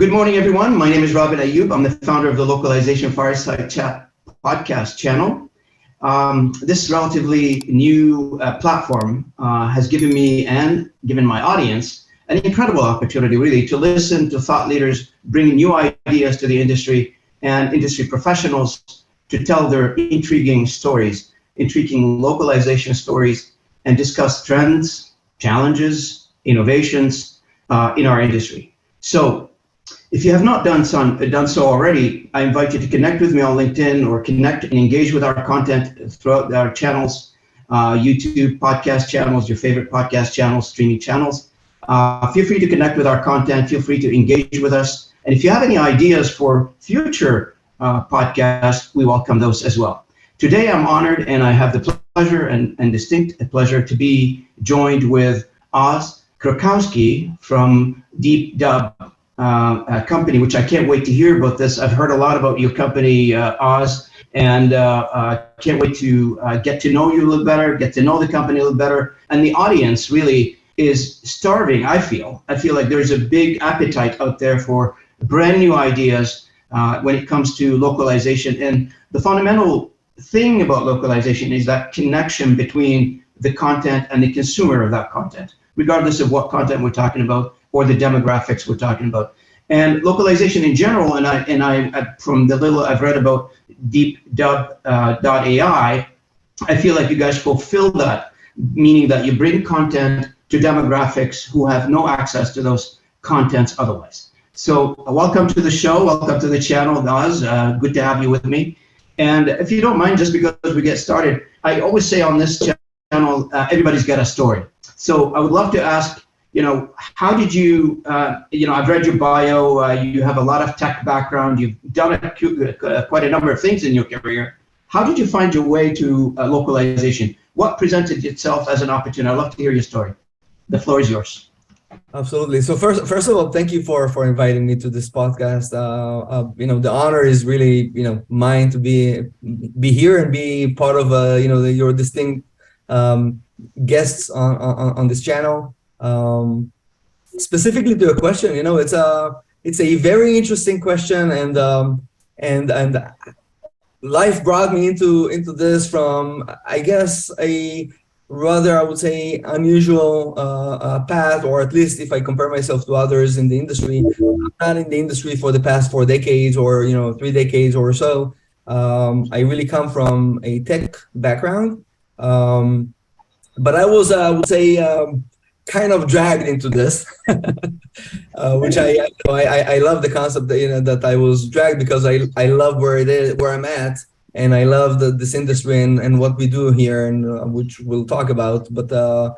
Good morning, everyone. My name is Robin Ayub. I'm the founder of the Localization Fireside Chat Podcast channel. This relatively new platform has given me and given my audience an incredible opportunity, really, to listen to thought leaders bringing new ideas to the industry and industry professionals to tell their intriguing stories, intriguing localization stories, and discuss trends, challenges, innovations in our industry. So, if you have not done so already, I invite you to connect with me on LinkedIn or connect and engage with our content throughout our channels, YouTube podcast channels, your favorite podcast channels, streaming channels. Feel free to connect with our content. Feel free to engage with us. And if you have any ideas for future podcasts, we welcome those as well. Today, I'm honored and I have the pleasure and distinct pleasure to be joined with Oz Krakowski from Deepdub. A company, which I can't wait to hear about this. I've heard a lot about your company, Oz, and can't wait to get to know you a little better, get to know the company a little better. And the audience really is starving, I feel. I feel like there's a big appetite out there for brand new ideas when it comes to localization. And the fundamental thing about localization is that connection between the content and the consumer of that content, regardless of what content we're talking about or the demographics we're talking about. And localization in general, and I from the little I've read about Deepdub.ai, I feel like you guys fulfill that, meaning that you bring content to demographics who have no access to those contents otherwise. So welcome to the show, welcome to the channel, Oz. Good to have you with me. And if you don't mind, just because we get started, I always say on this channel, everybody's got a story. So I would love to ask, how did you, I've read your bio, you have a lot of tech background, you've done quite a number of things in your career. How did you find your way to localization? What presented itself as an opportunity? I'd love to hear your story. The floor is yours. Absolutely. So first of all, thank you for inviting me to this podcast. The honor is really, mine to be here and be part of, your distinct guests on this channel. Specifically to a question, it's a very interesting question, and life brought me into this from, I guess, a rather, I would say, unusual path, or at least if I compare myself to others in the industry. I'm not in the industry for the past 4 decades or 3 decades or so. I really come from a tech background, but I was, I would say, kind of dragged into this, which I love the concept that that I was dragged, because I love where I'm at, and I love this industry and what we do here, and which we'll talk about. But the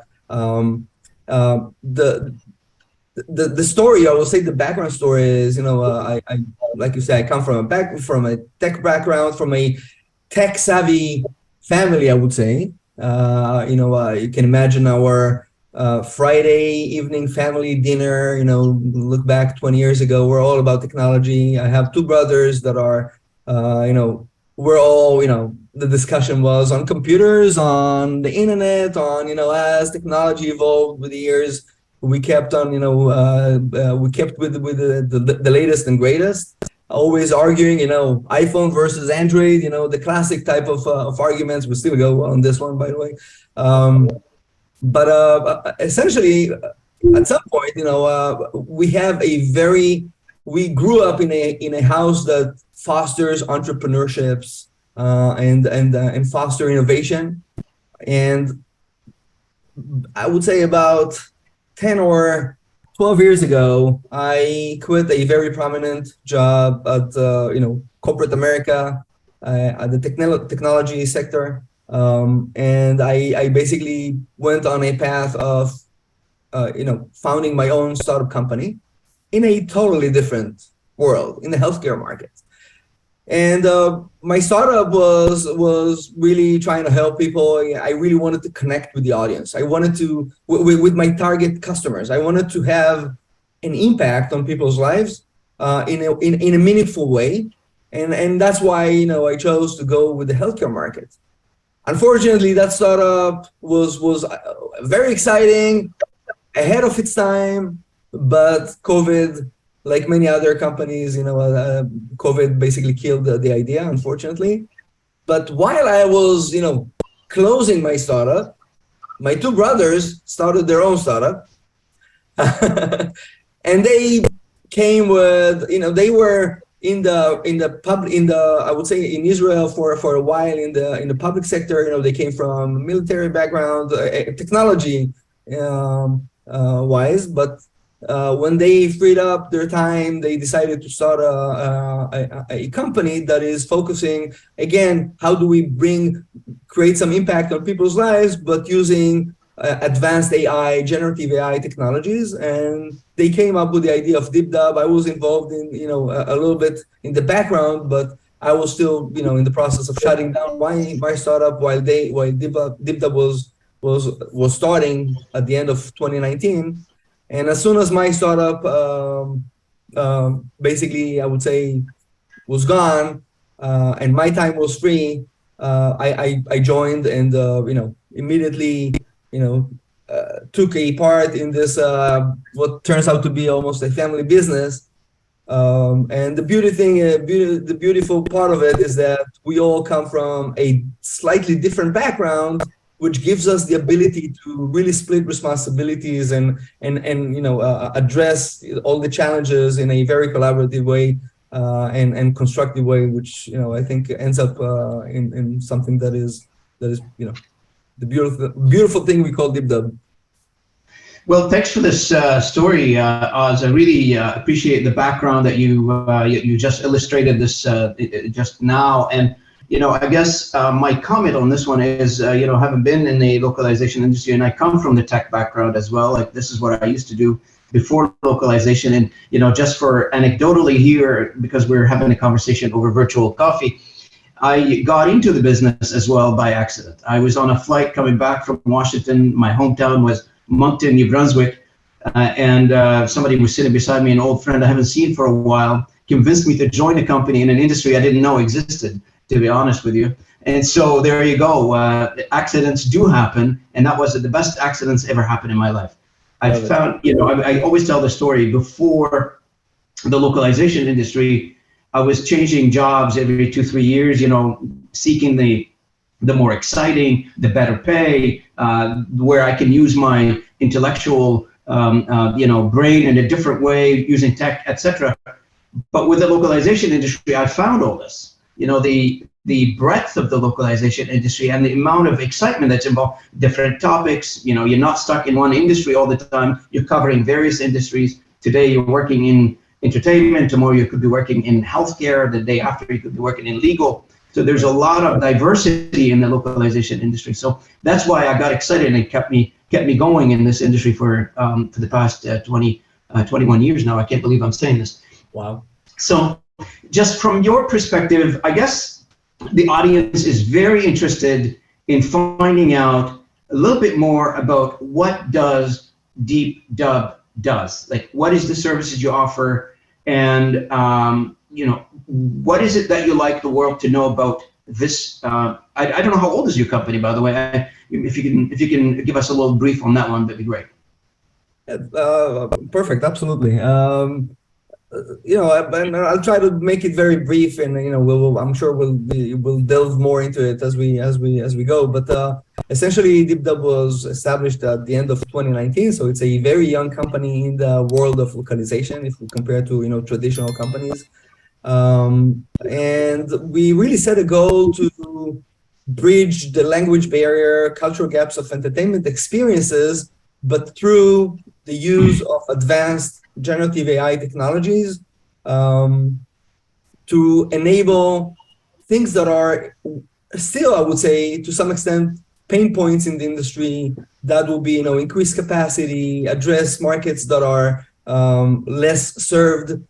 story, I will say, the background story is, I like you say, I come from a tech background, from a tech savvy family, I would say. You can imagine our Friday evening family dinner, look back 20 years ago, we're all about technology. I have 2 brothers that are, we're all, the discussion was on computers, on the internet, on, as technology evolved with the years, we kept on, we kept with the latest and greatest, always arguing, iPhone versus Android, the classic type of arguments. We still go on this one, by the way. But essentially, at some point, we grew up in a house that fosters entrepreneurships and foster innovation. And I would say about 10 or 12 years ago, I quit a very prominent job at corporate America, at the technology sector. And I basically went on a path of, founding my own startup company in a totally different world, in the healthcare market. And my startup was really trying to help people. I really wanted to connect with the audience. I wanted to, with my target customers, I wanted to have an impact on people's lives in a meaningful way. And that's why, I chose to go with the healthcare market. Unfortunately, that startup was very exciting, ahead of its time, but COVID like many other companies, COVID basically killed the idea, unfortunately. But while I was, closing my startup, my two brothers started their own startup. And they came with, they were I would say in Israel for a while in the public sector. They came from military background, technology wise, but when they freed up their time, they decided to start a company that is focusing, again, how do we create some impact on people's lives, but using advanced AI, generative AI technologies. And they came up with the idea of Deepdub. I was involved in, a little bit in the background, but I was still, in the process of shutting down my startup while Deepdub was starting at the end of 2019. And as soon as my startup, basically, I would say, was gone, and my time was free, I joined and, immediately, took a part in this, what turns out to be almost a family business. And the beautiful part of it is that we all come from a slightly different background, which gives us the ability to really split responsibilities and address all the challenges in a very collaborative way and constructive way, which I think ends up in something that is the beautiful thing we call Deepdub. Well, thanks for this story, Oz. I really appreciate the background that you just illustrated this just now. And I guess my comment on this one is, having been in the localization industry, and I come from the tech background as well. Like, this is what I used to do before localization. And just for anecdotally here, because we're having a conversation over virtual coffee, I got into the business as well by accident. I was on a flight coming back from Washington. My hometown was Moncton, New Brunswick, and somebody was sitting beside me, an old friend I haven't seen for a while, convinced me to join a company in an industry I didn't know existed, to be honest with you. And so there you go. Accidents do happen, and that was the best accidents ever happened in my life. I found, I always tell the story. Before the localization industry, I was changing jobs every 2-3 years, seeking the more exciting, the better pay, where I can use my intellectual, brain in a different way, using tech, etc. But with the localization industry, I found all this. The breadth of the localization industry and the amount of excitement that's involved, different topics. You're not stuck in one industry all the time. You're covering various industries. Today, you're working in entertainment. Tomorrow, you could be working in healthcare. The day after, you could be working in legal. So there's a lot of diversity in the localization industry. So that's why I got excited, and it kept me going in this industry for the past 21 years now. I can't believe I'm saying this. Wow. So just from your perspective, I guess the audience is very interested in finding out a little bit more about what does Deepdub does. Like, what is the services you offer, and what is it that you like the world to know about this? I don't know, how old is your company, by the way? If you can give us a little brief on that one, that'd be great. Perfect, absolutely. And I'll try to make it very brief, and I'm sure we'll delve more into it as we go. But essentially, Deepdub was established at the end of 2019, so it's a very young company in the world of localization if we compare to traditional companies. And we really set a goal to bridge the language barrier, cultural gaps of entertainment experiences, but through the use of advanced generative AI technologies to enable things that are still, I would say, to some extent, pain points in the industry that will be, increased capacity, address markets that are less served,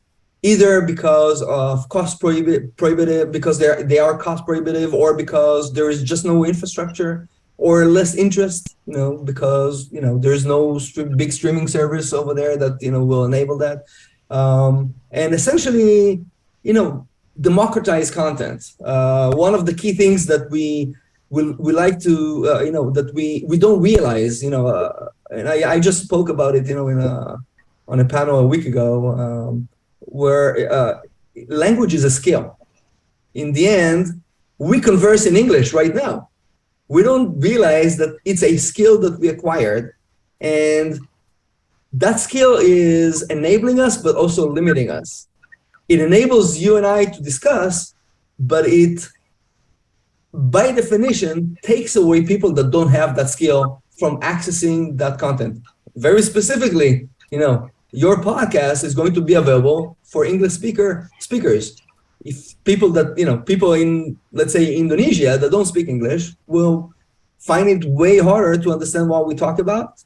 either because of cost prohibitive, because they are cost prohibitive, or because there is just no infrastructure, or less interest, because there's no big streaming service over there that will enable that, and essentially, democratize content. One of the key things that we like to, that we don't realize, and I just spoke about it, on a panel a week ago. language is a skill. In the end, we converse in English right now. We don't realize that it's a skill that we acquired, and that skill is enabling us, but also limiting us. It enables you and I to discuss, but it, by definition, takes away people that don't have that skill from accessing that content. Very specifically, your podcast is going to be available for English speakers. If people in, let's say, Indonesia that don't speak English will find it way harder to understand what we talk about.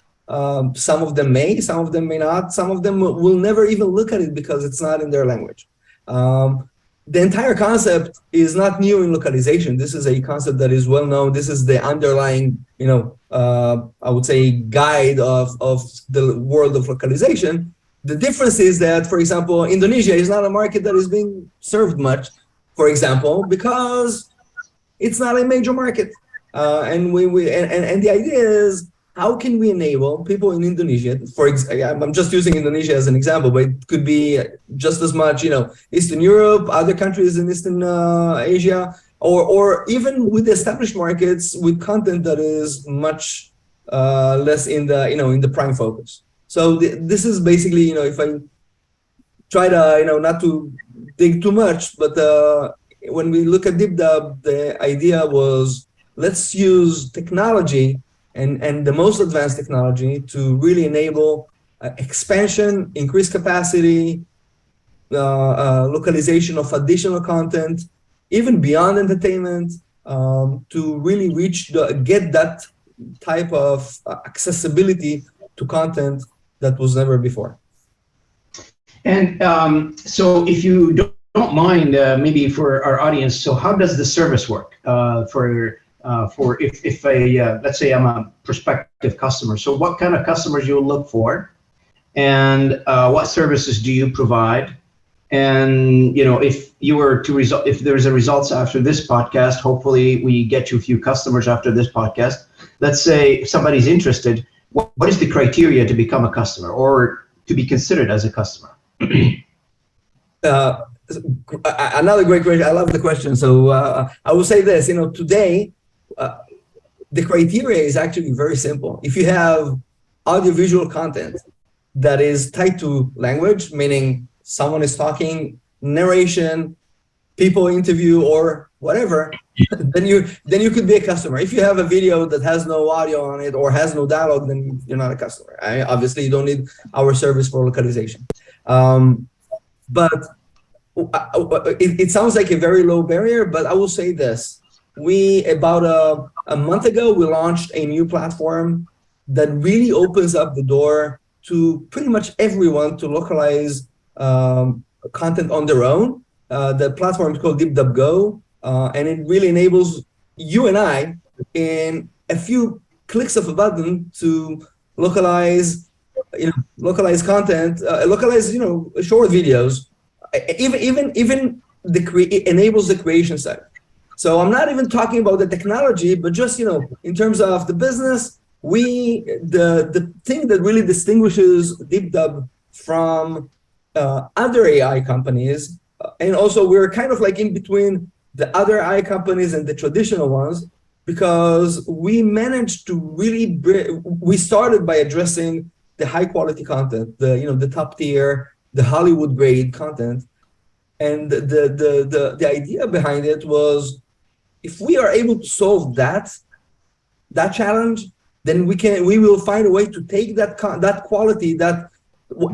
Some of them may, some of them may not. Some of them will never even look at it because it's not in their language. The entire concept is not new in localization. This is a concept that is well known. This is the underlying, I would say, guide of the world of localization. The difference is that, for example, Indonesia is not a market that is being served much, for example, because it's not a major market. And the idea is, how can we enable people in Indonesia, I'm just using Indonesia as an example, but it could be just as much, Eastern Europe, other countries in Eastern Asia, or even with established markets with content that is much less in the prime focus. So this is basically, if I try to, not to dig too much, but when we look at Deepdub, the idea was, let's use technology and the most advanced technology to really enable expansion, increased capacity, localization of additional content, even beyond entertainment, to really get that type of accessibility to content that was never before. And so if you don't mind, maybe for our audience, so how does the service work for if let's say I'm a prospective customer? So what kind of customers you look for, and what services do you provide? And if you were to if there's a results after this podcast, hopefully we get you a few customers after this podcast. Let's say if somebody's interested, what is the criteria to become a customer or to be considered as a customer? Another great question. I love the question. So I will say this, today, the criteria is actually very simple. If you have audiovisual content that is tied to language, meaning someone is talking, narration, people interview, or whatever, then you could be a customer. If you have a video that has no audio on it or has no dialogue, then you're not a customer. Obviously, you don't need our service for localization. But it sounds like a very low barrier, but I will say this. About a month ago, we launched a new platform that really opens up the door to pretty much everyone to localize content on their own. The platform is called Deepdub.ai, and it really enables you and I in a few clicks of a button to localize content, localize short videos. Even it enables the creation side. So I'm not even talking about the technology, but just in terms of the business, the thing that really distinguishes Deepdub from other AI companies, and also we're kind of like in between the other AI companies and the traditional ones, because we managed to really we started by addressing the high quality content, the top tier, the Hollywood grade content, and the idea behind it was, if we are able to solve that challenge, then we will find a way to take that quality, that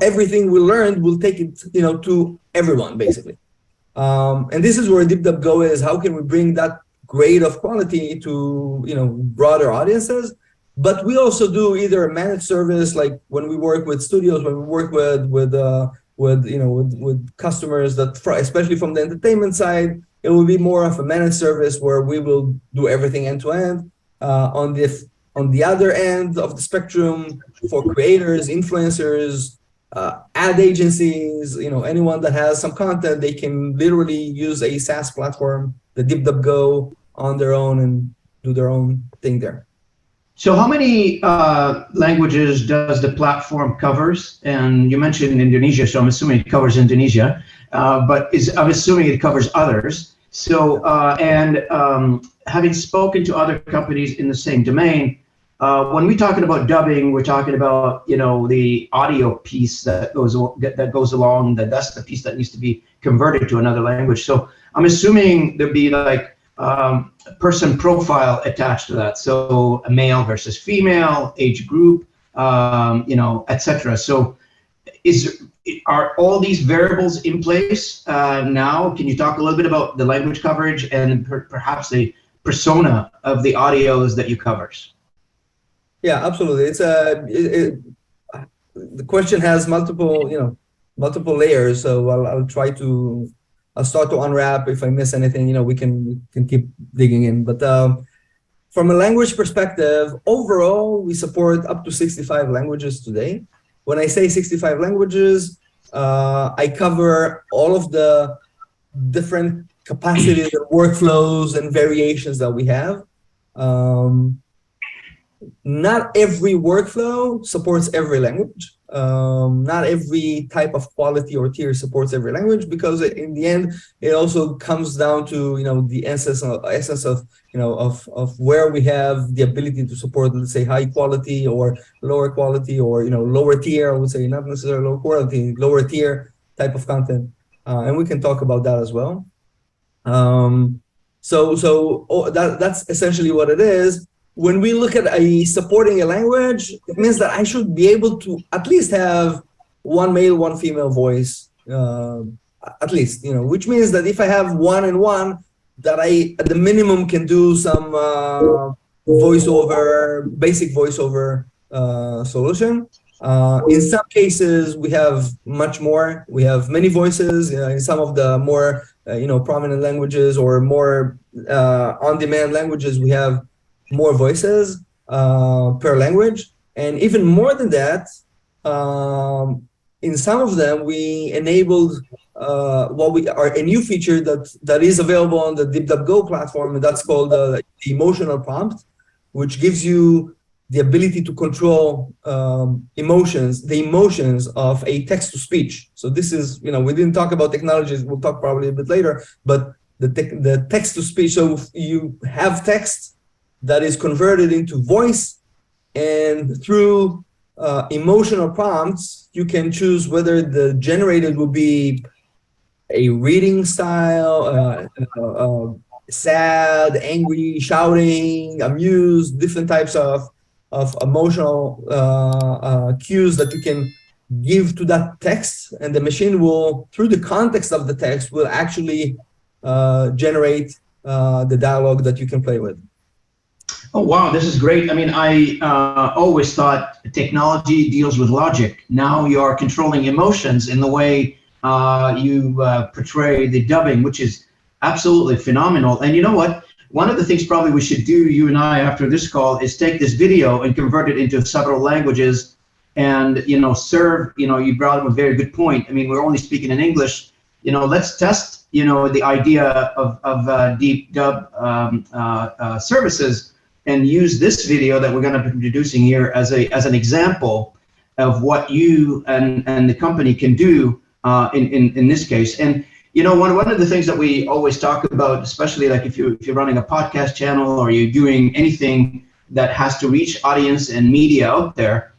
everything we learned, will take it to everyone basically. And this is where Deepdub.ai is. How can we bring that grade of quality to broader audiences? But we also do either a managed service, like when we work with studios, when we work with customers that, especially from the entertainment side, it will be more of a managed service where we will do everything end to end. On the other end of the spectrum, for creators, influencers, ad agencies, anyone that has some content, they can literally use a SaaS platform, the Deepdub.ai, on their own and do their own thing there. So how many languages does the platform covers? And you mentioned Indonesia, so I'm assuming it covers Indonesia, but I'm assuming it covers others. So, having spoken to other companies in the same domain, when we're talking about dubbing, we're talking about, the audio piece that goes along, that's the piece that needs to be converted to another language. So I'm assuming there'd be like person profile attached to that. So a male versus female, age group, etc. So are all these variables in place now? Can you talk a little bit about the language coverage and perhaps the persona of the audios that you covers? Yeah, absolutely. It's the question has multiple layers. So I'll start to unwrap. If I miss anything, we can keep digging in. But from a language perspective, overall, we support up to 65 languages today. When I say 65 languages, I cover all of the different capacities and workflows and variations that we have. Not every workflow supports every language. Not every type of quality or tier supports every language, because in the end, it also comes down to the essence of where we have the ability to support, let's say, high quality or lower quality, or lower tier. I would say not necessarily low quality, lower tier type of content, and we can talk about that as well. That's essentially what it is. When we look at supporting a language, it means that I should be able to at least have one male, one female voice, at least, which means that if I have one and one, that I, at the minimum, can do some basic voiceover solution. In some cases, we have much more. We have many voices. In some of the more, prominent languages or more on-demand languages, we have more voices per language. And even more than that, in some of them, we enabled a new feature that is available on the Deepdub.ai platform, and that's called the emotional prompt, which gives you the ability to control the emotions of a text-to-speech. So this is, we didn't talk about technologies, we'll talk probably a bit later, but the text-to-speech, so you have text that is converted into voice, and through emotional prompts, you can choose whether the generated will be a reading style, sad, angry, shouting, amused, different types of emotional cues that you can give to that text, and the machine will, through the context of the text, will actually generate the dialogue that you can play with. Oh, wow, this is great. I mean, I always thought technology deals with logic. Now you are controlling emotions in the way you portray the dubbing, which is absolutely phenomenal. And you know what? One of the things probably we should do, you and I, after this call, is take this video and convert it into several languages and, serve, you brought up a very good point. I mean, we're only speaking in English. Let's test, the idea of Deepdub services, and use this video that we're going to be producing here as an example of what you and the company can do in this case. And one of the things that we always talk about, especially like if you're running a podcast channel or you're doing anything that has to reach audience and media out there,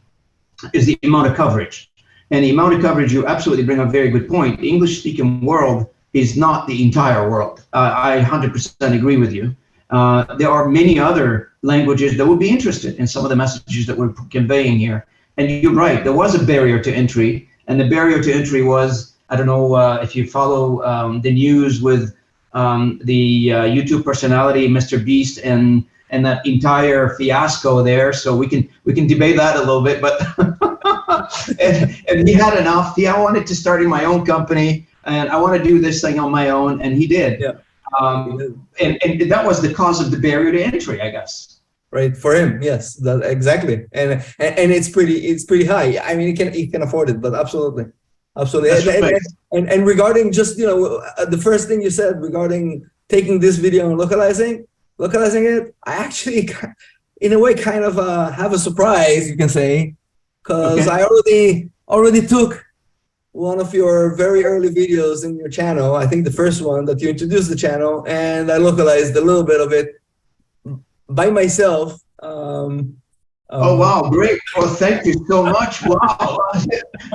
is the amount of coverage. And the amount of coverage, you absolutely bring up a very good point. The English-speaking world is not the entire world. I 100% agree with you. There are many other languages that would be interested in some of the messages that we're conveying here. And you're right, there was a barrier to entry, and the barrier to entry was, I don't know if you follow the news with the YouTube personality, Mr. Beast, and that entire fiasco there. So we can debate that a little bit, but and he had enough. I wanted to start in my own company, and I want to do this thing on my own, and he did. Yeah. And that was the cause of the barrier to entry, I guess. Right, for him, yes, exactly, and it's pretty high. I mean, he can afford it, but absolutely. And regarding just the first thing you said regarding taking this video and localizing it, I actually in a way, kind of have a surprise, you can say, because Okay. I already took one of your very early videos in your channel. I think the first one that you introduced the channel, and I localized a little bit of it by myself. Oh wow, great! Well, thank you so much. Wow,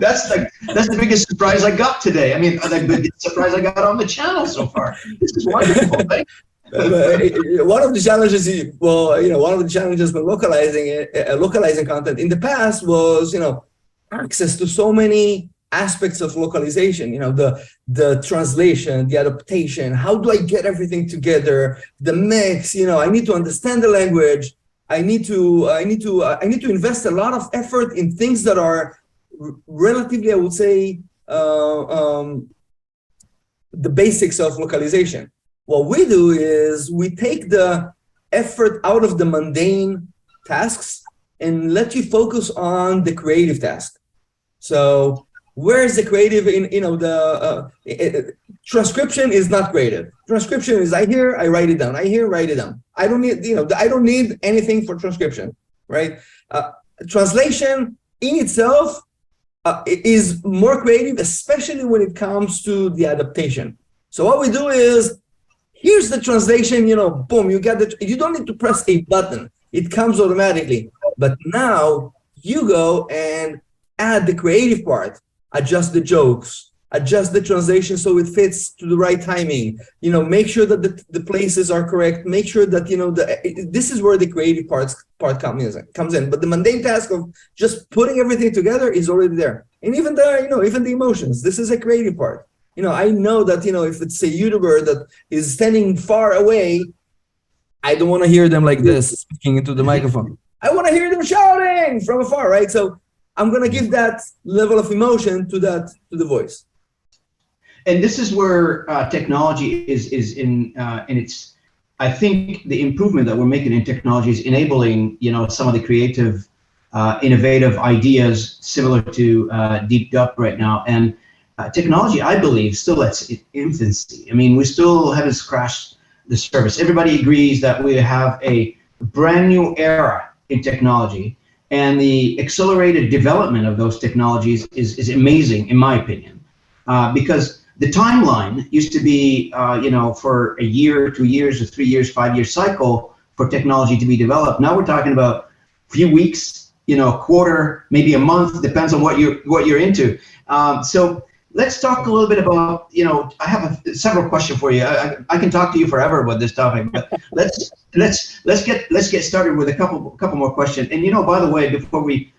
that's the biggest surprise I got today. I mean, the biggest surprise I got on the channel so far. This is wonderful. Thank you. One of the challenges, one of the challenges when localizing content in the past was, access to so many aspects of localization. The translation, the adaptation. How do I get everything together? The mix. I need to understand the language. I need to invest a lot of effort in things that are relatively, I would say, the basics of localization. What we do is we take the effort out of the mundane tasks and let you focus on the creative task. So where's the creative transcription is not creative. Transcription is I hear, I write it down. I hear, write it down. I don't need anything for transcription, right? Translation in itself is more creative, especially when it comes to the adaptation. So what we do is, here's the translation, boom, you don't need to press a button. It comes automatically. But now you go and add the creative part, adjust the jokes, adjust the translation so it fits to the right timing, make sure that the places are correct, make sure that, this is where the creative part comes in. But the mundane task of just putting everything together is already there. And even even the emotions, this is a creative part. I know that, if it's a YouTuber that is standing far away, I don't want to hear them like this, speaking into the microphone. I want to hear them shouting from afar, right? So I'm going to give that level of emotion to the voice. And this is where technology is in its, I think the improvement that we're making in technology is enabling, some of the creative, innovative ideas similar to Deepdub right now. And technology, I believe, still at its infancy. I mean, we still haven't scratched the surface. Everybody agrees that we have a brand new era in technology, and the accelerated development of those technologies is amazing, in my opinion, because the timeline used to be, for a year, 2 years, or 3 years, 5 year cycle for technology to be developed. Now we're talking about a few weeks, a quarter, maybe a month, depends on what you're into. So let's talk a little bit about, I have several questions for you. I can talk to you forever about this topic, but let's get started with a couple more questions. And by the way, before we,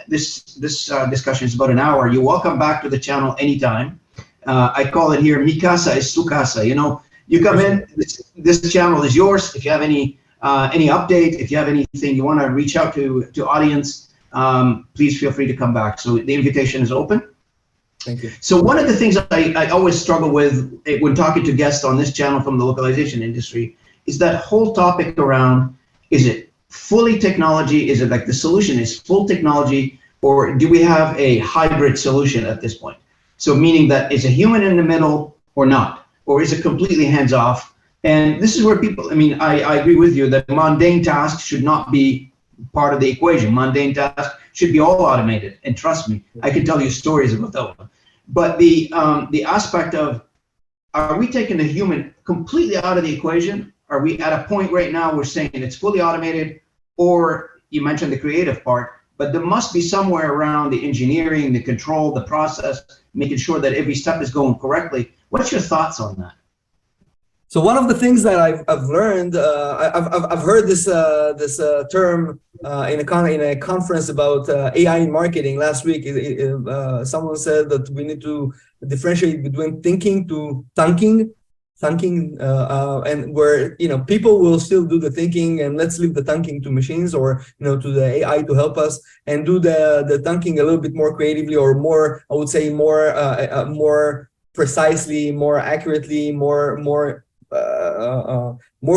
this discussion is about an hour. You're welcome back to the channel anytime. I call it here, Mikasa is Sukasa. You come in, this channel is yours. If you have any update, if you have anything you want to reach out to audience, please feel free to come back. So the invitation is open. Thank you. So one of the things I always struggle with when talking to guests on this channel from the localization industry is that whole topic around, is it fully technology? Is it like the solution is full technology, or do we have a hybrid solution at this point? So meaning that is a human in the middle or not, or is it completely hands off? And this is where people, I agree with you that mundane tasks should not be part of the equation. Mundane tasks should be all automated, and trust me, I can tell you stories about that one. But the aspect of, are we taking the human completely out of the equation? Are we at a point right now we're saying it's fully automated, or you mentioned the creative part, but there must be somewhere around the engineering, the control, the process, making sure that every step is going correctly. What's your thoughts on that? So one of the things that I've learned, I've heard this term in a conference about AI in marketing last week. Someone said that we need to differentiate between thinking to thinking, and where people will still do the thinking, and let's leave the thinking to machines or to the AI to help us and do the thinking a little bit more creatively, or more, I would say, more precisely, more accurately, more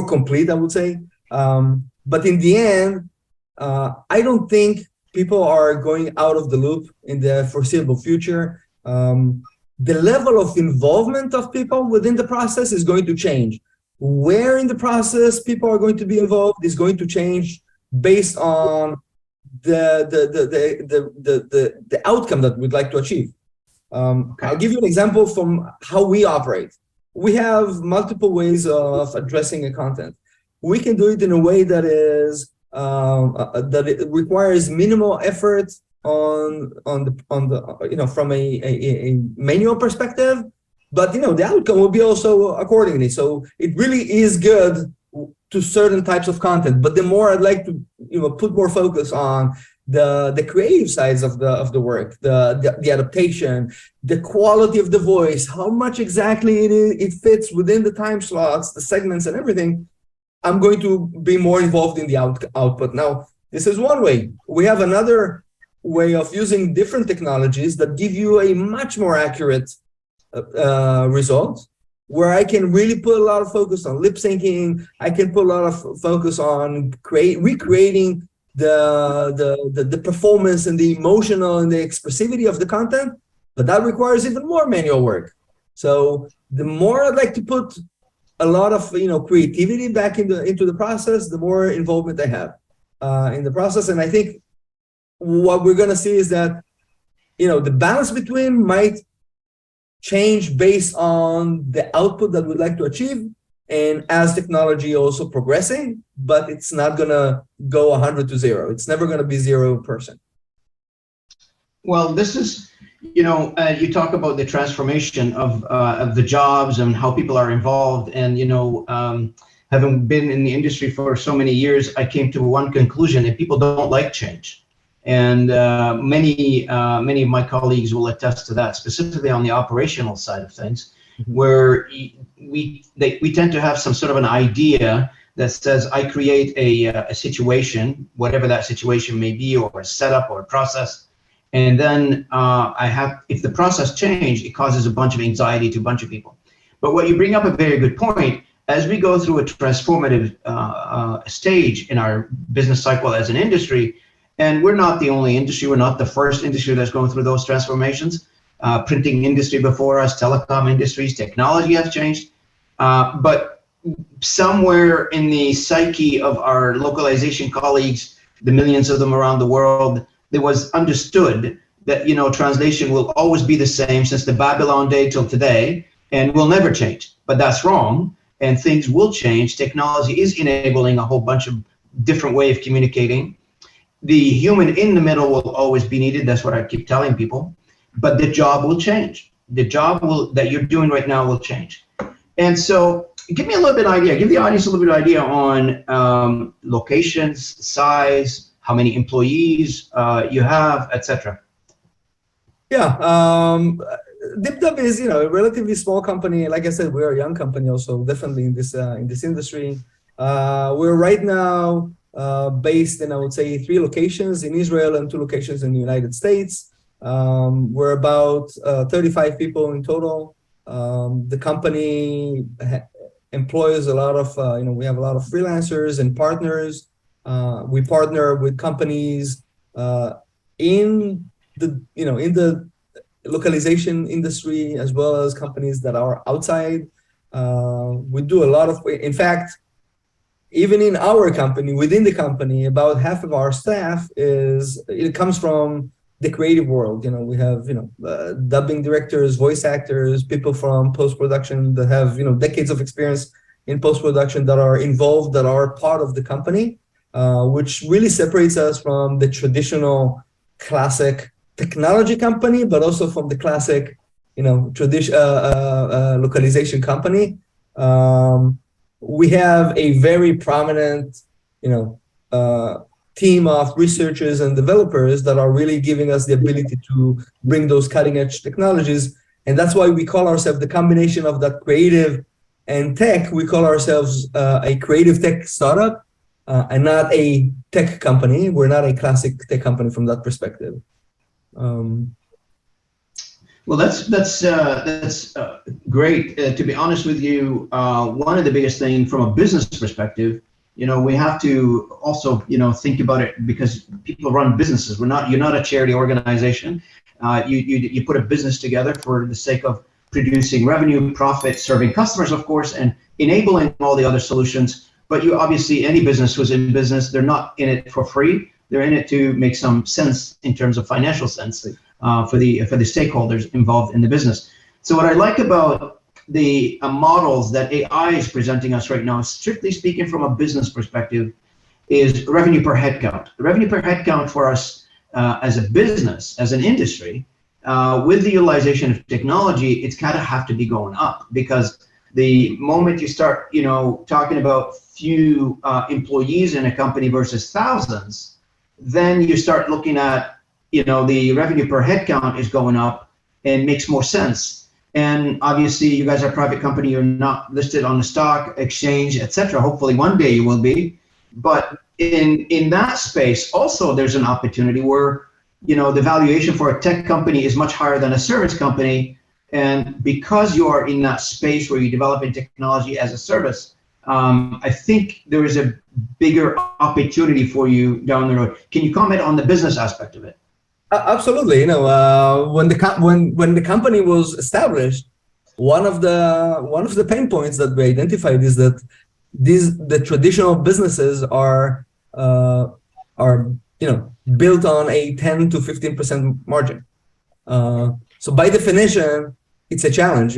complete, I would say. But in the end, I don't think people are going out of the loop in the foreseeable future. The level of involvement of people within the process is going to change. Where in the process people are going to be involved is going to change based on the outcome that we'd like to achieve. I'll give you an example from how we operate. We have multiple ways of addressing a content. We can do it in a way that is that it requires minimal effort on the from a manual perspective, but the outcome will be also accordingly. So it really is good to certain types of content, but the more I'd like to put more focus on the creative sides of the work, the adaptation, the quality of the voice, how much exactly it fits within the time slots, the segments and everything, I'm going to be more involved in the output. Now, this is one way. We have another way of using different technologies that give you a much more accurate result, where I can really put a lot of focus on lip syncing. I can put a lot of focus on recreating the performance and the emotional and the expressivity of the content, but that requires even more manual work. So the more I'd like to put a lot of creativity back into the process, the more involvement I have in the process. And I think what we're going to see is that the balance between might change based on the output that we'd like to achieve, and as technology also progressing, but it's not going to go 100 to 0. It's never going to be 0%. Well, this is, you talk about the transformation of the jobs and how people are involved. And, having been in the industry for so many years, I came to one conclusion: that people don't like change. And many of my colleagues will attest to that, specifically on the operational side of things, where we tend to have some sort of an idea that says, I create a situation, whatever that situation may be, or a setup or a process, and then if the process change, it causes a bunch of anxiety to a bunch of people. But what you bring up a very good point. As we go through a transformative stage in our business cycle as an industry, and we're not the only industry, we're not the first industry that's going through those transformations. Printing industry before us, telecom industries, technology has changed. But somewhere in the psyche of our localization colleagues, the millions of them around the world, it was understood that translation will always be the same since the Babylon day till today, and will never change. But that's wrong, and things will change. Technology is enabling a whole bunch of different way of communicating. The human in the middle will always be needed. That's what I keep telling people. But the job will change. The job that you're doing right now will change. And so give me a little bit of idea. Give the audience a little bit of idea on locations, size, how many employees you have, etc. Yeah. Deepdub is, a relatively small company. Like I said, we're a young company also, definitely in this industry. We're right now based in, I would say, 3 locations in Israel and 2 locations in the United States. We're about 35 people in total. The company employs a lot of, we have a lot of freelancers and partners. We partner with companies in the localization industry, as well as companies that are outside. We do a lot of, in fact, even in our company, within the company, about half of our staff comes from the creative world. We have, dubbing directors, voice actors, people from post-production that have, decades of experience in post-production that are involved, that are part of the company, which really separates us from the traditional classic technology company, but also from the classic, localization company. We have a very prominent, team of researchers and developers that are really giving us the ability to bring those cutting edge technologies. And that's why we call ourselves the combination of that creative and tech. We call ourselves a creative tech startup and not a tech company. We're not a classic tech company from that perspective. Well, that's great. To be honest with you, one of the biggest things from a business perspective, we have to also, think about it, because people run businesses. You're not a charity organization. You put a business together for the sake of producing revenue, profit, serving customers, of course, and enabling all the other solutions. but you obviously, any business who's in business, they're not in it for free. They're in it to make some sense in terms of financial sense for the stakeholders involved in the business. So what I like about the models that AI is presenting us right now, strictly speaking from a business perspective, is revenue per headcount. The revenue per headcount for us as a business, as an industry, with the utilization of technology, it's kind of have to be going up, because the moment you start, talking about few employees in a company versus thousands, then you start looking at, the revenue per headcount is going up and makes more sense. And obviously, you guys are a private company. You're not listed on the stock exchange, etc. Hopefully, one day you will be. But in that space, also, there's an opportunity where, the valuation for a tech company is much higher than a service company. And because you are in that space where you're developing technology as a service, I think there is a bigger opportunity for you down the road. Can you comment on the business aspect of it? Absolutely. When the company was established, one of the pain points that we identified is that the traditional businesses are built on a 10 to 15% margin. So by definition, it's a challenge.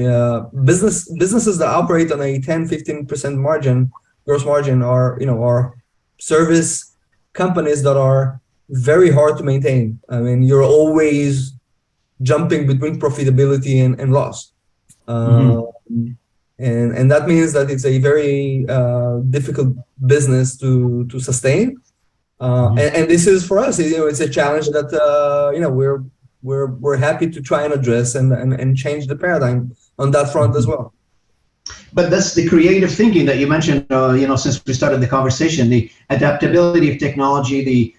Businesses that operate on a 10-15% gross margin are service companies that are very hard to maintain. I mean, you're always jumping between profitability and loss. And that means that it's a very difficult business to sustain. And this is, for us, it's a challenge that we're happy to try and address and change the paradigm on that front as well. But that's the creative thinking that you mentioned, since we started the conversation, the adaptability of technology, the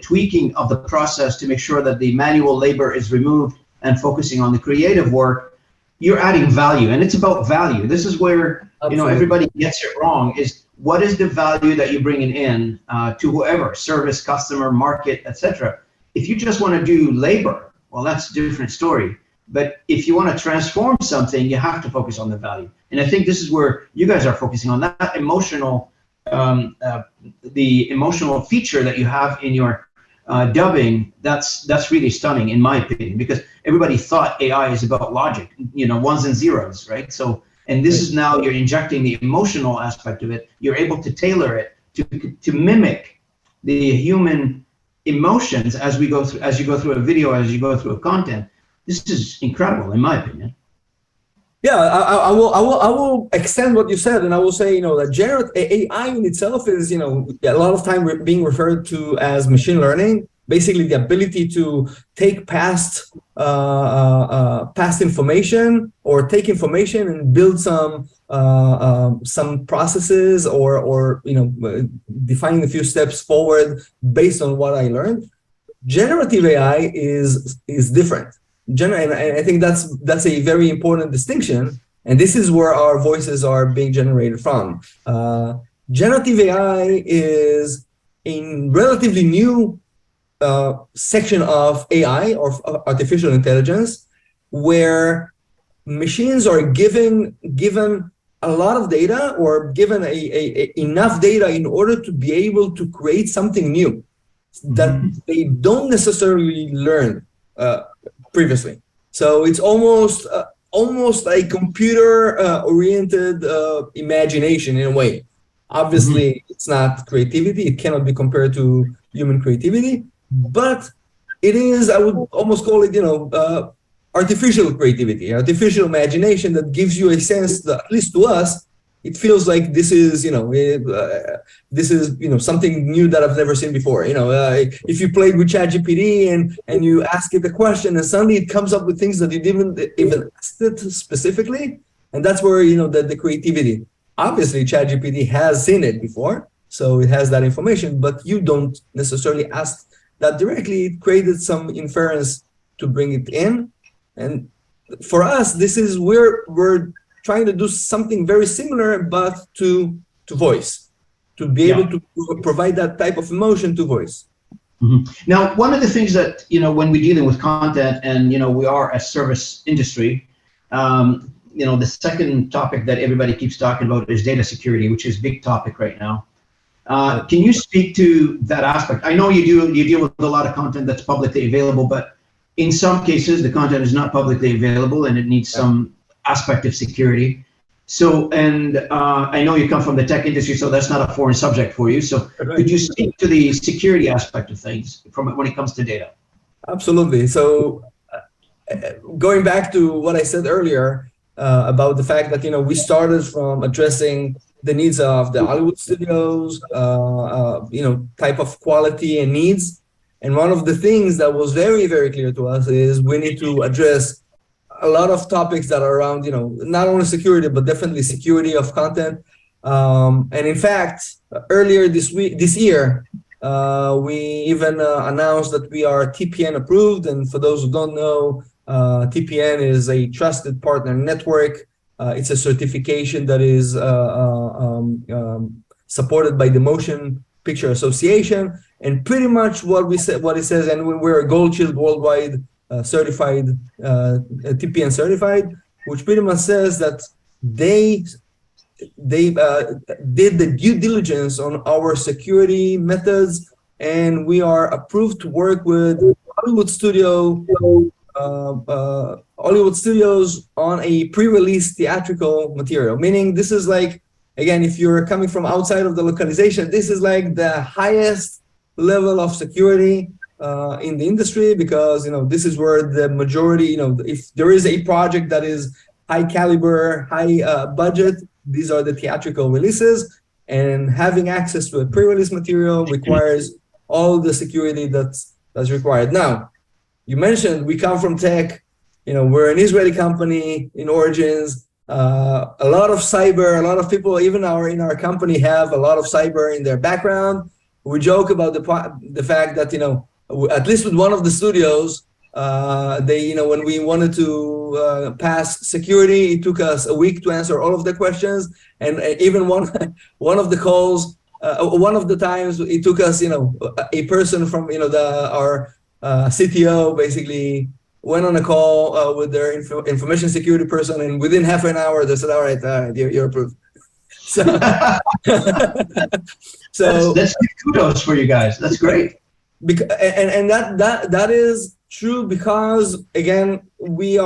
tweaking of the process to make sure that the manual labor is removed and focusing on the creative work. You're adding value, and it's about value. This is where, everybody gets it wrong, is what is the value that you're bringing in to whoever, service, customer, market, etc. If you just want to do labor, well, that's a different story. But if you want to transform something, you have to focus on the value. And I think this is where you guys are focusing on that emotional, the emotional feature that you have in your dubbing. That's really stunning, in my opinion, because everybody thought AI is about logic, ones and zeros, right? So, and this is now you're injecting the emotional aspect of it. You're able to tailor it to mimic the human emotions as you go through a video, as you go through a content. This is incredible, in my opinion. Yeah, I will extend what you said, and I will say, that generative AI in itself is, a lot of time being referred to as machine learning. Basically, the ability to take past information or take information and build some processes or defining a few steps forward based on what I learned. Generative AI is different. And I think that's a very important distinction, and this is where our voices are being generated from. Generative AI is a relatively new section of AI, or artificial intelligence, where machines are given a lot of data, or given enough data in order to be able to create something new that they don't necessarily learn previously. So it's almost like computer oriented imagination in a way. Obviously, it's not creativity. It cannot be compared to human creativity, but it is, I would almost call it, artificial creativity, artificial imagination that gives you a sense that, at least to us, it feels like this is, something new that I've never seen before. If you played with ChatGPT and you ask it a question, and suddenly it comes up with things that you didn't even ask it specifically, and that's where the creativity. Obviously, ChatGPT has seen it before, so it has that information, but you don't necessarily ask that directly. It created some inference to bring it in, and for us, this is where we're trying to do something very similar, but to voice, to be able to provide that type of emotion to voice. Now, one of the things that, when we're dealing with content and, we are a service industry, the second topic that everybody keeps talking about is data security, which is a big topic right now. Can you speak to that aspect? I know you deal with a lot of content that's publicly available, but in some cases the content is not publicly available and it needs some aspect of security. So, and I know you come from the tech industry, so that's not a foreign subject for you. So could you speak to the security aspect of things when it comes to data? Absolutely. So going back to what I said earlier about the fact that, we started from addressing the needs of the Hollywood studios, type of quality and needs. And one of the things that was very, very clear to us is we need to address a lot of topics that are around, not only security, but definitely security of content. And in fact, earlier this year, we even announced that we are TPN approved. And for those who don't know, TPN is a trusted partner network. It's a certification that is supported by the Motion Picture Association. And pretty much what it says, and we're a Gold Shield worldwide certified, TPN certified, which pretty much says that they did the due diligence on our security methods, and we are approved to work with Hollywood studios on a pre-release theatrical material. Meaning this is like, again, if you're coming from outside of the localization, this is like the highest level of security in the industry, because this is where the majority, if there is a project that is high caliber, high budget, these are the theatrical releases, and having access to a pre-release material requires all the security that's required. Now, you mentioned we come from tech, we're an Israeli company in origins, a lot of cyber, a lot of people, even in our company, have a lot of cyber in their background. We joke about the fact that, at least with one of the studios, when we wanted to pass security, it took us a week to answer all of the questions. And even one of the calls, one of the times it took us, a person from, our CTO basically went on a call with their information security person, and within half an hour they said, all right, you're approved. So, that's kudos for you guys. That's great. And that is true because, again, we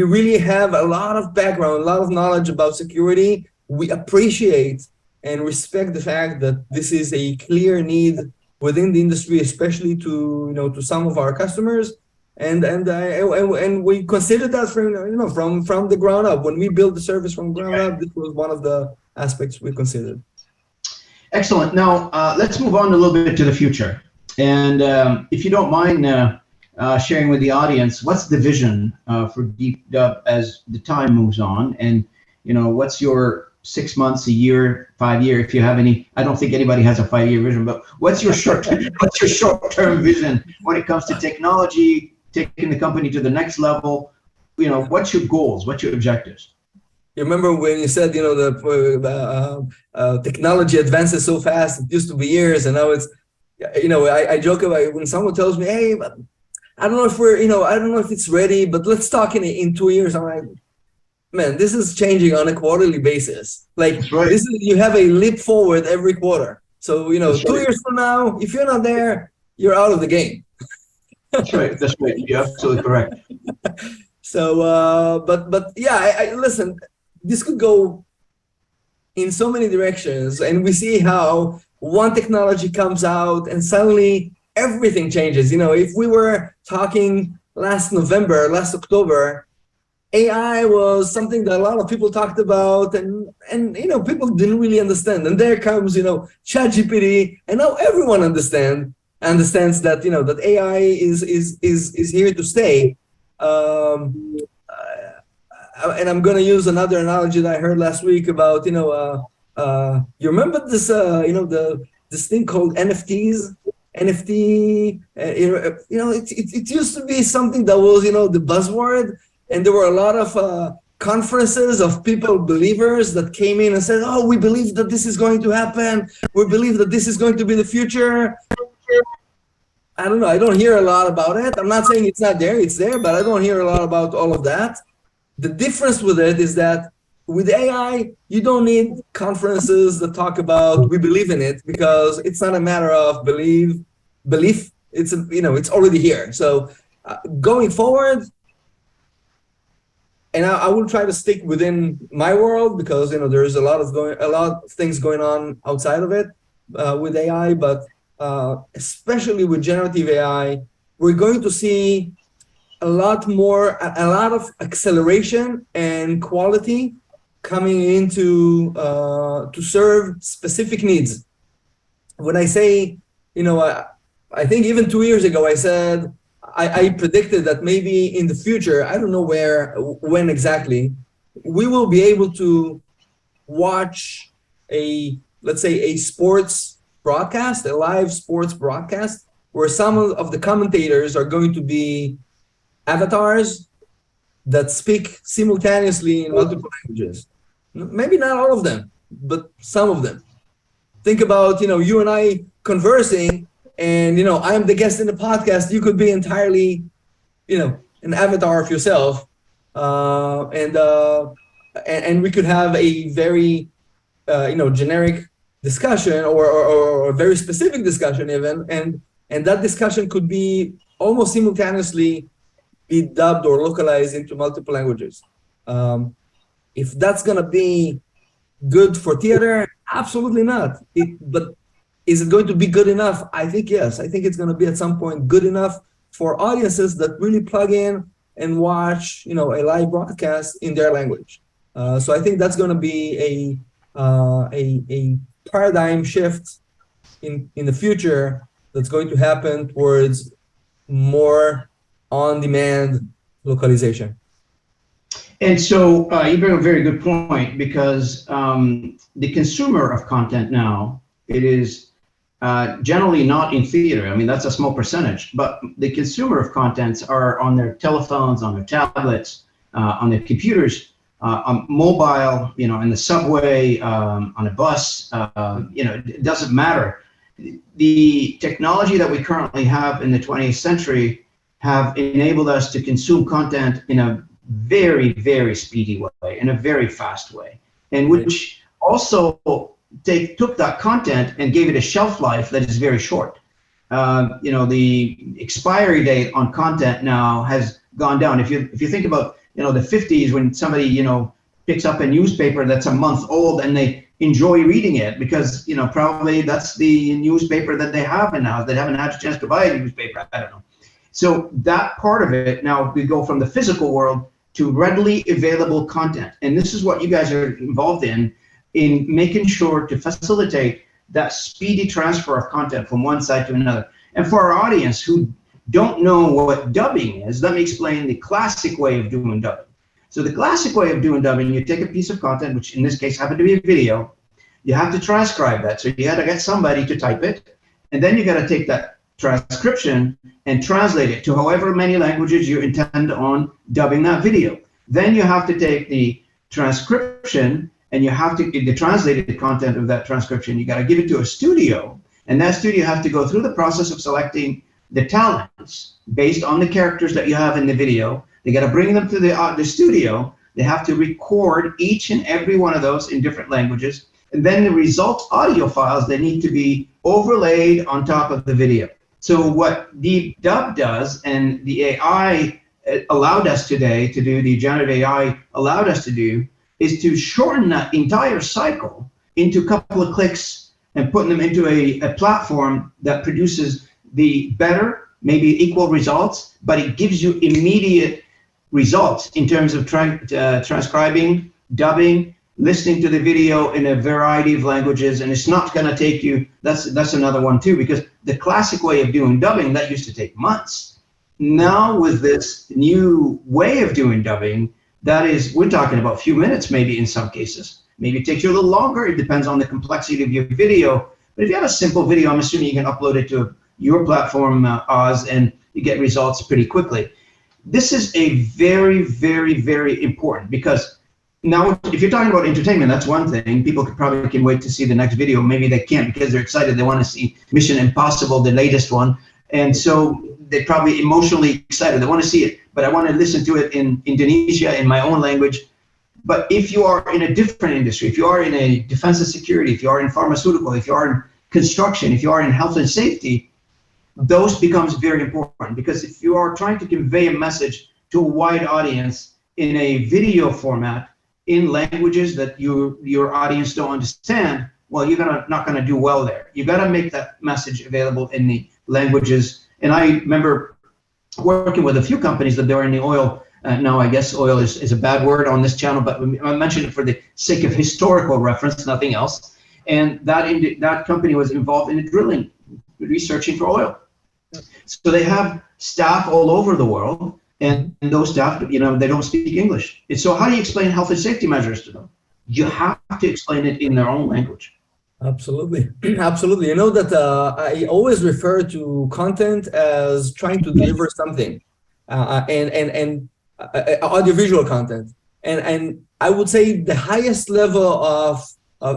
really have a lot of background, a lot of knowledge about security. We appreciate and respect the fact that this is a clear need within the industry, especially to some of our customers, and we consider that from the ground up. When we build the service from ground up, this was one of the aspects we considered. Excellent. Now let's move on a little bit to the future, and if you don't mind sharing with the audience, what's the vision for Deepdub as the time moves on, and what's your 6 months, a year, 5 year, if you have any. I don't think anybody has a 5-year vision, but what's your short-term vision when it comes to technology, taking the company to the next level? What's your goals? What's your objectives? You remember when you said, technology advances so fast, it used to be years, and now it's, I joke about when someone tells me, hey, I don't know if I don't know if it's ready, but let's talk in 2 years. I'm like, man, this is changing on a quarterly basis. Like, right. This is, you have a leap forward every quarter. So, 2 years from now, if you're not there, you're out of the game. That's right. You're absolutely correct. So, but yeah, listen, this could go in so many directions, and we see how one technology comes out and suddenly everything changes. If we were talking last October, AI was something that a lot of people talked about, and people didn't really understand. And there comes, ChatGPT, and now everyone understands that that AI is here to stay. And I'm going to use another analogy that I heard last week about you remember this this thing called NFTs. NFT, it used to be something that was the buzzword. And there were a lot of conferences of believers that came in and said, oh, we believe that this is going to happen. We believe that this is going to be the future. I don't know. I don't hear a lot about it. I'm not saying it's not there. It's there, but I don't hear a lot about all of that. The difference with it is that with AI, you don't need conferences that talk about we believe in it, because it's not a matter of belief. It's it's already here. So going forward, and I will try to stick within my world, because there's a lot of things going on outside of it with AI, but especially with generative AI, we're going to see a lot of acceleration and quality coming into to serve specific needs. When I say, I think even 2 years ago, I said, I predicted that maybe in the future, I don't know when exactly, we will be able to watch let's say a sports broadcast, a live sports broadcast, where some of the commentators are going to be avatars that speak simultaneously in multiple languages. Maybe not all of them, but some of them. Think about, you and I conversing, and, I am the guest in the podcast. You could be entirely, an avatar of yourself. And we could have a very, generic discussion or a very specific discussion even. And that discussion could be almost simultaneously be dubbed or localized into multiple languages. If that's going to be good for theater, absolutely not. But is it going to be good enough? I think yes. I think it's going to be at some point good enough for audiences that really plug in and watch, a live broadcast in their language. So I think that's going to be a paradigm shift in the future that's going to happen towards more on-demand localization. And so you bring up a very good point, because the consumer of content now, it is generally not in theater. I mean, that's a small percentage, but the consumer of contents are on their telephones, on their tablets, on their computers, on mobile, in the subway, on a bus, it doesn't matter. The technology that we currently have in the 20th century have enabled us to consume content in a very, very speedy way, in a very fast way, and which also took that content and gave it a shelf life that is very short. The expiry date on content now has gone down. If you think about, the 50s, when somebody, picks up a newspaper that's a month old and they enjoy reading it because, probably that's the newspaper that they have now. They haven't had a chance to buy a newspaper. I don't know. So that part of it, now we go from the physical world to readily available content. And this is what you guys are involved in making sure to facilitate that speedy transfer of content from one side to another. And for our audience who don't know what dubbing is, let me explain the classic way of doing dubbing. So the classic way of doing dubbing, you take a piece of content, which in this case happened to be a video, you have to transcribe that. So you had to get somebody to type it, and then you got to take that transcription and translate it to however many languages you intend on dubbing that video. Then you have to take the transcription and you have to, the translated content of that transcription, you got to give it to a studio, and that studio has to go through the process of selecting the talents based on the characters that you have in the video. They got to bring them to the studio. They have to record each and every one of those in different languages, and then the result audio files, they need to be overlaid on top of the video. So what Deepdub does, and the AI allowed us today to do, the generative AI allowed us to do, is to shorten that entire cycle into a couple of clicks and putting them into a platform that produces the better, maybe equal results, but it gives you immediate results in terms of transcribing, dubbing, listening to the video in a variety of languages. And it's not going to take you, that's another one too, because the classic way of doing dubbing, that used to take months. Now with this new way of doing dubbing, that is, we're talking about a few minutes maybe in some cases. Maybe it takes you a little longer. It depends on the complexity of your video. But if you have a simple video, I'm assuming you can upload it to your platform, Oz, and you get results pretty quickly. This is a very, very, very important, because now if you're talking about entertainment, that's one thing. People probably can wait to see the next video. Maybe they can't because they're excited. They want to see Mission Impossible, the latest one. And so they're probably emotionally excited. They want to see it. but I want to listen to it in Indonesia in my own language. But if you are in a different industry, if you are in a defense and security, if you are in pharmaceutical, if you are in construction, if you are in health and safety, those becomes very important, because if you are trying to convey a message to a wide audience in a video format in languages that your audience don't understand, well, you're not gonna do well there. You gotta make that message available in the languages. And I remember working with a few companies that they were in the oil. Now, I guess oil is a bad word on this channel, but I mentioned it for the sake of historical reference, nothing else. And that company was involved in the drilling, researching for oil. So they have staff all over the world, and those staff, they don't speak English. And so how do you explain health and safety measures to them? You have to explain it in their own language. Absolutely. Absolutely. You know that I always refer to content as trying to deliver something, and audiovisual content. And I would say the highest level of,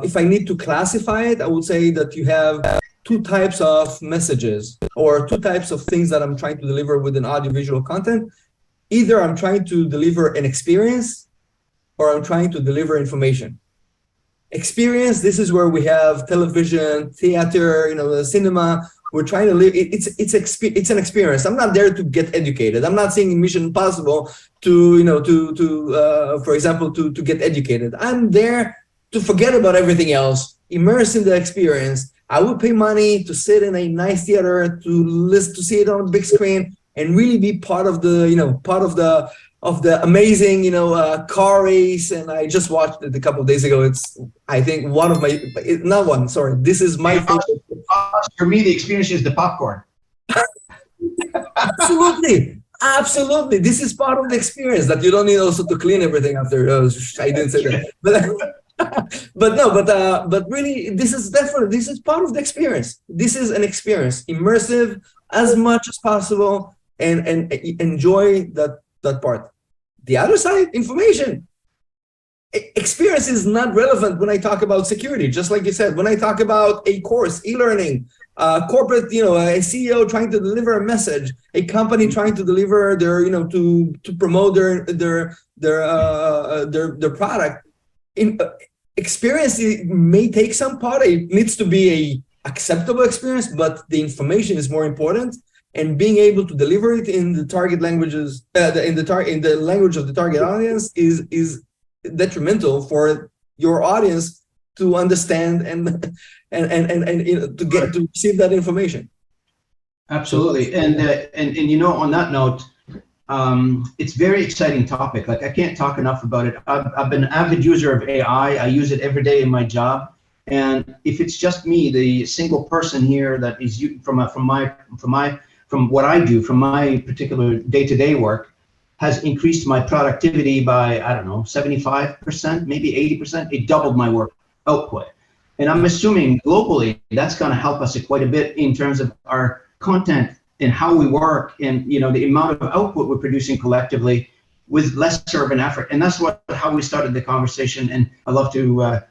if I need to classify it, I would say that you have two types of messages, or two types of things that I'm trying to deliver with an audiovisual content. Either I'm trying to deliver an experience, or I'm trying to deliver information. Experience, this is where we have television, theater, cinema. We're trying to live. It's an experience. I'm not there to get educated. I'm not saying Mission Impossible for example, to get educated. I'm there to forget about everything else, immerse in the experience. I would pay money to sit in a nice theater, to see it on a big screen, and really be part of the amazing, car race. And I just watched it a couple of days ago. It's, I think, this is my favorite. For me, the experience is the popcorn. Absolutely. This is part of the experience, that you don't need also to clean everything after. I didn't say that, but really, this is part of the experience. This is an experience, immersive as much as possible, and enjoy that part. The other side, information. Experience is not relevant when I talk about security, just like you said. When I talk about a course, e-learning, corporate, a CEO trying to deliver a message, a company trying to deliver their, to promote their product. Experience may take some part. It needs to be a acceptable experience, but the information is more important. And being able to deliver it in the target languages, in the language of the target audience, is detrimental for your audience to understand and to receive that information. Absolutely. And on that note, it's a very exciting topic. Like, I can't talk enough about it. I've been an avid user of AI. I use it every day in my job. And if it's just me, the single person here that is from what I do, from my particular day-to-day work, has increased my productivity by, 75%, maybe 80%. It doubled my work output. And I'm assuming globally, that's going to help us quite a bit in terms of our content and how we work, and the amount of output we're producing collectively with lesser of an effort. And that's how we started the conversation. And I love to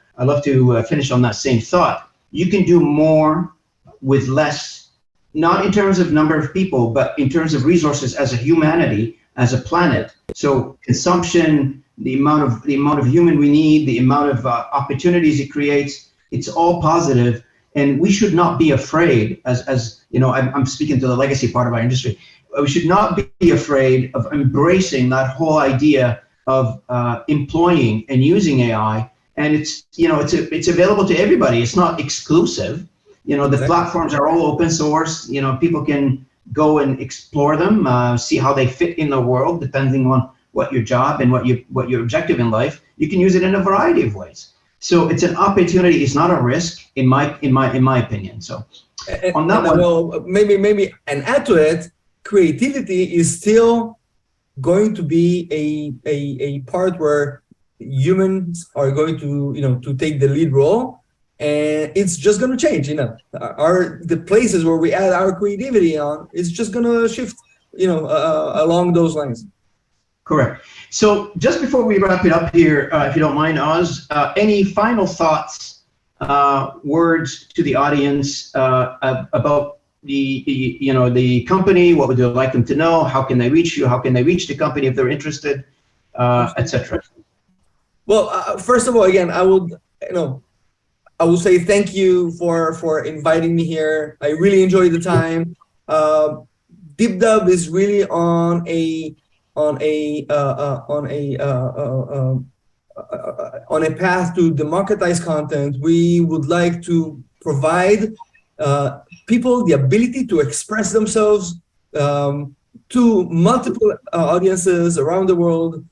finish on that same thought. You can do more with less, not in terms of number of people, but in terms of resources as a humanity, as a planet. So consumption, the amount of human we need, the amount of opportunities it creates, it's all positive. And we should not be afraid, as I'm speaking to the legacy part of our industry. We should not be afraid of embracing that whole idea of employing and using AI. And it's available to everybody. It's not exclusive. The platforms are all open source. People can go and explore them, see how they fit in the world, depending on what your job and what your objective in life. You can use it in a variety of ways. So it's an opportunity. It's not a risk, in my opinion. So on that one, well, maybe and add to it, creativity is still going to be a part where humans are going to take the lead role, and it's just going to change. The places where we add our creativity on is just going to shift, along those lines. Correct. So just before we wrap it up here, if you don't mind, Oz, any final thoughts, words to the audience about the company? What would you like them to know? How can they reach you? How can they reach the company if they're interested, etc.? Well, first of all, again, I will say thank you for inviting me here. I really enjoyed the time. Deepdub is really on a path to democratize content. We would like to provide people the ability to express themselves to multiple audiences around the world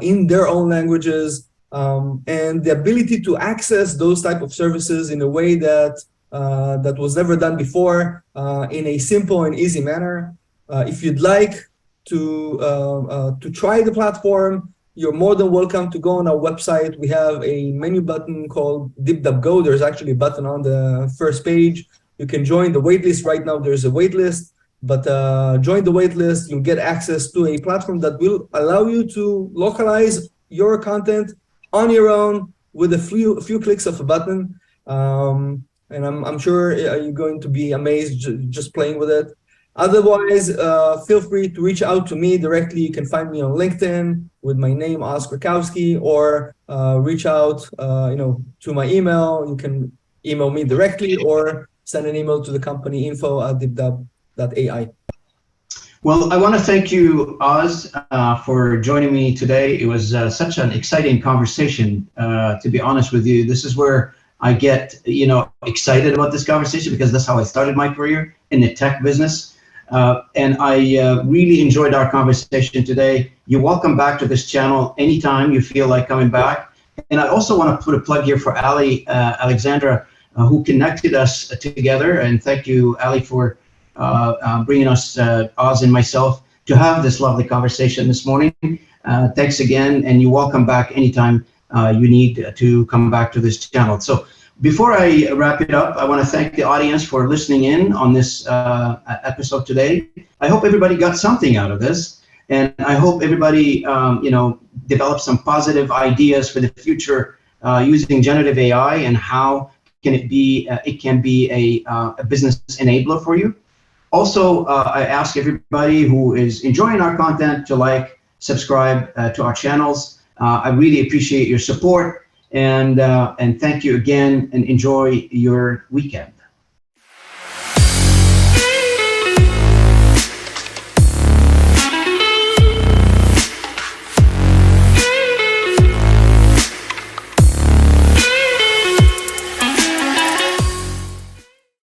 in their own languages, and the ability to access those type of services in a way that was never done before, in a simple and easy manner. If you'd like to try the platform, you're more than welcome to go on our website. We have a menu button called Deepdub Go. There's actually a button on the first page. You can join the waitlist. Right now, there's a waitlist, but join the waitlist. You'll get access to a platform that will allow you to localize your content on your own with a few clicks of a button. And I'm sure you're going to be amazed just playing with it. Otherwise, feel free to reach out to me directly. You can find me on LinkedIn with my name, Oz Krakowski, or reach out to my email. You can email me directly or send an email to the company info@deepdub.ai. Well, I want to thank you, Oz, for joining me today. It was such an exciting conversation, to be honest with you. This is where I get, excited about this conversation, because that's how I started my career in the tech business. And I really enjoyed our conversation today. You're welcome back to this channel anytime you feel like coming back. And I also want to put a plug here for Ali Alexandra, who connected us together. And thank you, Ali, for bringing us, Oz and myself, to have this lovely conversation this morning. Thanks again, and you're welcome back anytime you need to come back to this channel. So before I wrap it up, I want to thank the audience for listening in on this episode today. I hope everybody got something out of this, and I hope everybody, developed some positive ideas for the future using generative AI, and how can it be a business enabler for you. Also, I ask everybody who is enjoying our content to like, subscribe to our channels. I really appreciate your support. And thank you again, and enjoy your weekend.